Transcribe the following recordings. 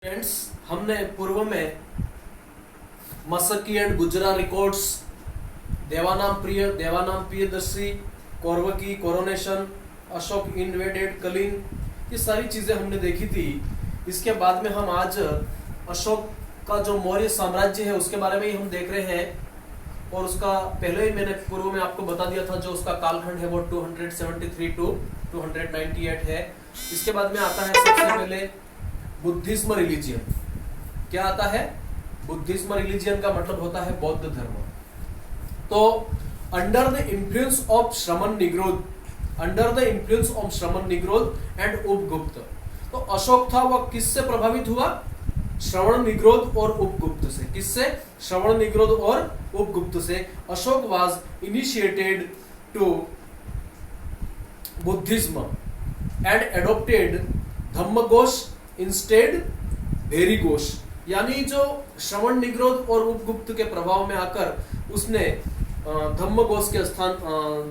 Friends, हमने पूर्व में Maski and Gujarra records, Devanam Priyadarshi, Kaurvaki, coronation, Ashoka invaded Kalinga, ये सारी चीजें हमने देखी थी। इसके बाद में हम आज अशोक का जो मौर्य साम्राज्य है उसके बारे में ही हम देख रहे हैं। और उसका पहले ही मैंने पूर्व में आपको बता दिया था, जो उसका कालखंड है वो 273 टू 298 है। इसके बाद में आता है सबसे पहले बुद्धिज्म रिलीजियन। क्या आता है? बुद्धिज्म रिलीजियन का मतलब होता है बौद्ध धर्म। तो अंडर द इन्फ्लुएंस ऑफ श्रमण निग्रोध एंड उपगुप्त, तो अशोक था वह किससे प्रभावित हुआ? श्रवण निग्रोध और उपगुप्त से। किससे? श्रवण निग्रोध और उपगुप्त से। Ashoka was initiated to Buddhism and adopted dhammaghosha instead bheri ghosha. यानी जो श्रवण निग्रोध और उपगुप्त के प्रभाव में आकर उसने धम्मघोष के स्थान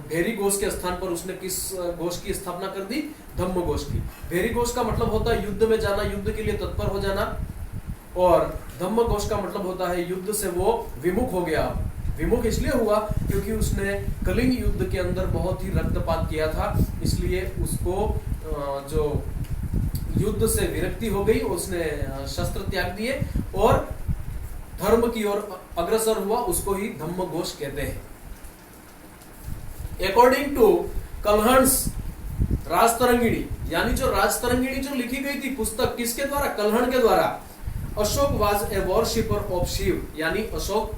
भेरी घोष के स्थान पर उसने किस घोष की स्थापना कर दी? धम्मघोष की। भेरी घोष का मतलब होता है युद्ध में जाना, युद्ध के लिए तत्पर हो जाना, और धम्मघोष का मतलब होता है युद्ध से वो विमुख हो गया। विमुख इसलिए हुआ क्योंकि उसने कलिंग युद्ध के अंदर बहुत ही रक्तपात किया था, इसलिए उसको जो युद्ध से विरक्ति हो गई, उसने शस्त्र त्याग दिए और धर्म की ओर अग्रसर हुआ। उसको ही धम्मघोष कहते हैं। अकॉर्डिंग टू कल्हण्स राजतरंगिणी, यानी जो राजतरंगिणी जो लिखी गई थी पुस्तक, किसके द्वारा? कल्हण के द्वारा। Ashoka was a worshipper of Shiva, यानी अशोक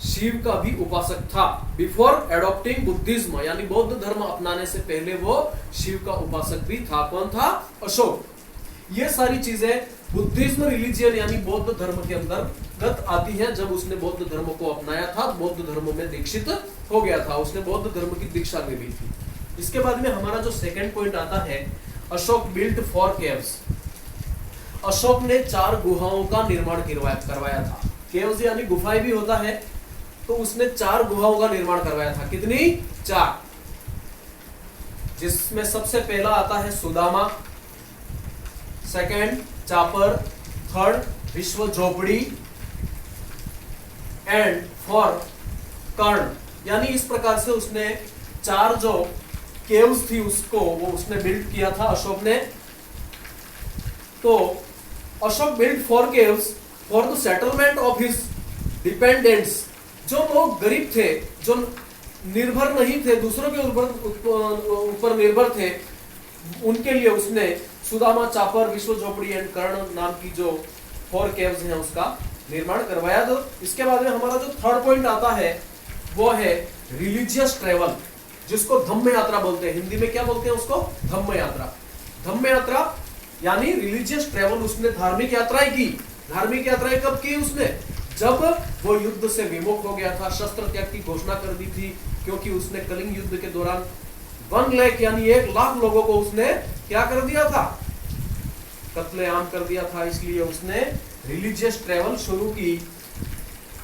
शिव का भी उपासक था। बिफोर एडॉप्टिंग बुद्धिज्म, यानी बौद्ध धर्म अपनाने से पहले वो शिव का उपासक भी था। कौन था? अशोक। ये सारी चीजें बुद्धिज्म रिलीजियन यानी बौद्ध धर्म के अंतर्गत आती है। जब उसने बौद्ध धर्म को अपनाया था, बौद्ध धर्म में दीक्षित हो गया था, उसने बौद्ध धर्म की दीक्षा ले ली थी। इसके बाद में हमारा जो सेकंड पॉइंट आता है, अशोक बिल्ट 4 केव्स। अशोक ने 4 गुहाओं का निर्माण करवाया था। केव्स यानी गुफाएं भी होता है, तो उसने 4 गुहाओं का निर्माण करवाया था। कितनी? 4। जिसमें सबसे पहला आता है सुदामा, सेकंड चापर, थर्ड विश्व झोपड़ी एंड 4 कर्ण। यानी इस प्रकार से उसने 4 जो केव्स थी उसको वो उसने बिल्ड किया था अशोक ने। तो Ashok build 4 caves for the settlement of his dependents. जो लोग गरीब थे, जो निर्भर नहीं थे, दूसरों के ऊपर निर्भर थे, उनके लिए उसने सुदामा, चापर, विश्व झोपड़ी एंड कर्ण नाम की जो 4 केव्स हैं उसका निर्माण करवाया। तो इसके बाद में हमारा जो थर्ड पॉइंट आता है वो है रिलीजियस ट्रेवल, जिसको धम्म यात्रा बोलते हैं। हिंदी में क्या बोलते हैं उसको? धम्म यात्रा। धम्म यात्रा यानी रिलीजियस ट्रेवल। उसने धार्मिक यात्राएं की। धार्मिक यात्राएं कब की उसने? जब वो युद्ध से विमुख हो गया था, शस्त्र त्याग की घोषणा कर दी थी, क्योंकि उसने कलिंग युद्ध के दौरान 1 लाख यानी 1 लाख लोगों को उसने क्या कर दिया था? कत्लेआम कर दिया था। इसलिए उसने रिलीजियस ट्रेवल शुरू की।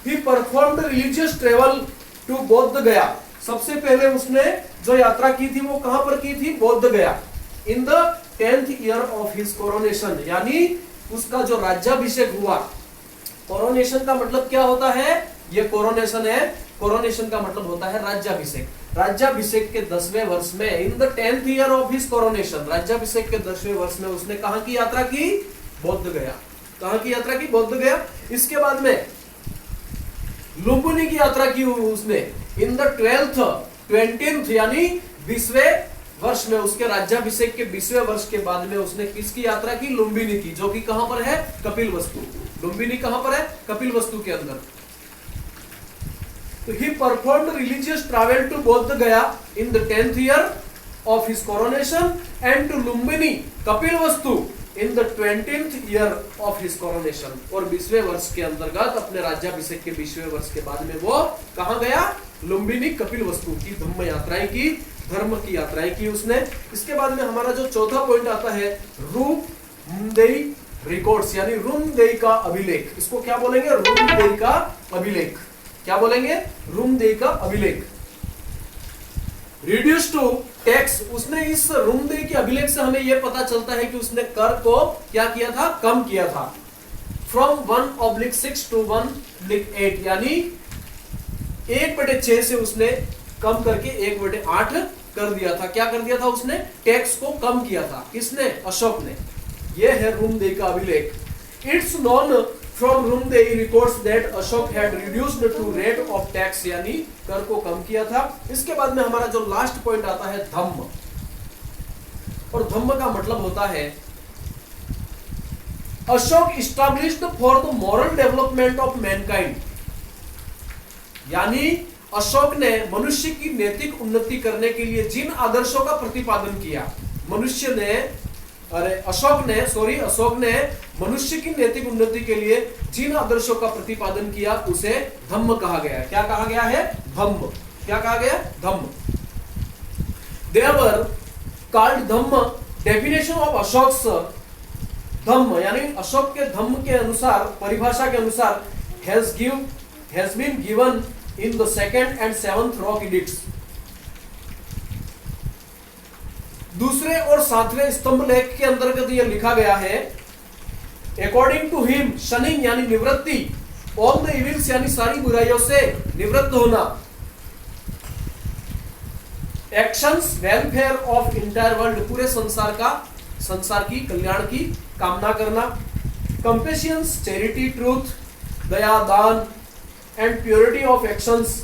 He performed religious travel to Bodh Gaya. सबसे पहले उसने जो यात्रा की थी वो कहां पर की थी? बोध गया। In the 10th year of his coronation, यानी उसका जो राज्याभिषेक हुआ। कोरोनेशन का मतलब क्या होता है? ये कोरोनेशन है। कोरोनेशन का मतलब होता है राज्याभिषेक। राज्याभिषेक के 10वें वर्ष में, in the 10th year of his coronation, राज्याभिषेक के 10वें वर्ष में उसने कहां की यात्रा की? बोध गया। कहां की यात्रा की? बोध गया। इसके बाद में लुम्बिनी की यात्रा की उसने। इन द 20th यानी 20वें वर्ष में, उसके राज्याभिषेक के 20वें वर्ष के बाद में उसने किसकी यात्रा की? लुम्बिनी की, जो कि कहां पर है? कपिलवस्तु। लुम्बिनी कहां पर है? कपिलवस्तु के अंदर। तो he performed religious travel to Bodh Gaya in the 10th year of his coronation and to Lumbini, Kapilvastu in the 20th year of his coronation। और 20वें वर्ष के अंतर्गत अपने राज्याभिषेक के 20वें वर्ष के बाद में वो कहां गया? लुम्बिनी, कपिलवस्तु की धम्म यात्राएं की, धर्म की यात्राएं की उसने। इसके बाद में हमारा जो चौथा पॉइंट आता है रूमदेई रिकॉर्ड्स, यानी रूमदेई का अभिलेख। इसको क्या बोलेंगे? रूमदेई का अभिलेख। क्या बोलेंगे? रूमदेई का अभिलेख। रिड्यूस टू टैक्स, उसने इस रूमदेई के अभिलेख से हमें यह पता चलता है कि उसने कर को क्या किया था? कम किया था। फ्रॉम 1/6 to 1/8, यानी 1/6 से उसने कम करके 1/8 कर दिया था। क्या कर दिया था उसने? टैक्स को कम किया था। किसने? अशोक ने। यह है रूमदेई का अभिलेख। It's known from Rummindei records that Ashoka had reduced to rate of tax, यानी कर को कम किया था। इसके बाद में हमारा जो लास्ट पॉइंट आता है धम्म, और धम्म का मतलब होता है Ashok established for the moral development of Mankind, यानी अशोक ने मनुष्य की नैतिक उन्नति करने के लिए जिन आदर्शों का प्रतिपादन किया, अशोक ने मनुष्य की नैतिक उन्नति के लिए जिन आदर्शों का प्रतिपादन किया उसे धम्म कहा गया। क्या कहा गया है? धम्म। क्या कहा गया? Dhamma. They were called dhamma. Definition of Ashoka's dhamma, यानी अशोक के धम्म के अनुसार, परिभाषा के अनुसार, has been given in the 2nd and 7th rock edicts। दूसरे और 7वें स्तंभ लेख के अंतर्गत यह लिखा गया है, अकॉर्डिंग टू हिम, शनिंग यानी निवृत्ति, ऑल द इविल्स यानी सारी बुराइयों से निवृत्त होना, actions welfare of entire world, पूरे संसार की कल्याण की कामना करना, कंपेशियंस, charity, truth, daya, daan and purity of actions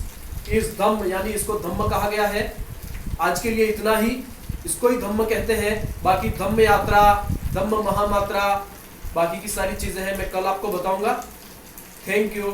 is dhamma, यानी इसको धम्म कहा गया है। आज के लिए इतना ही, इसको ही धम्म कहते हैं। बाकी धम्म यात्रा, धम्म महामात्रा, बाकी की सारी चीजें हैं मैं कल आपको बताऊंगा। Thank you.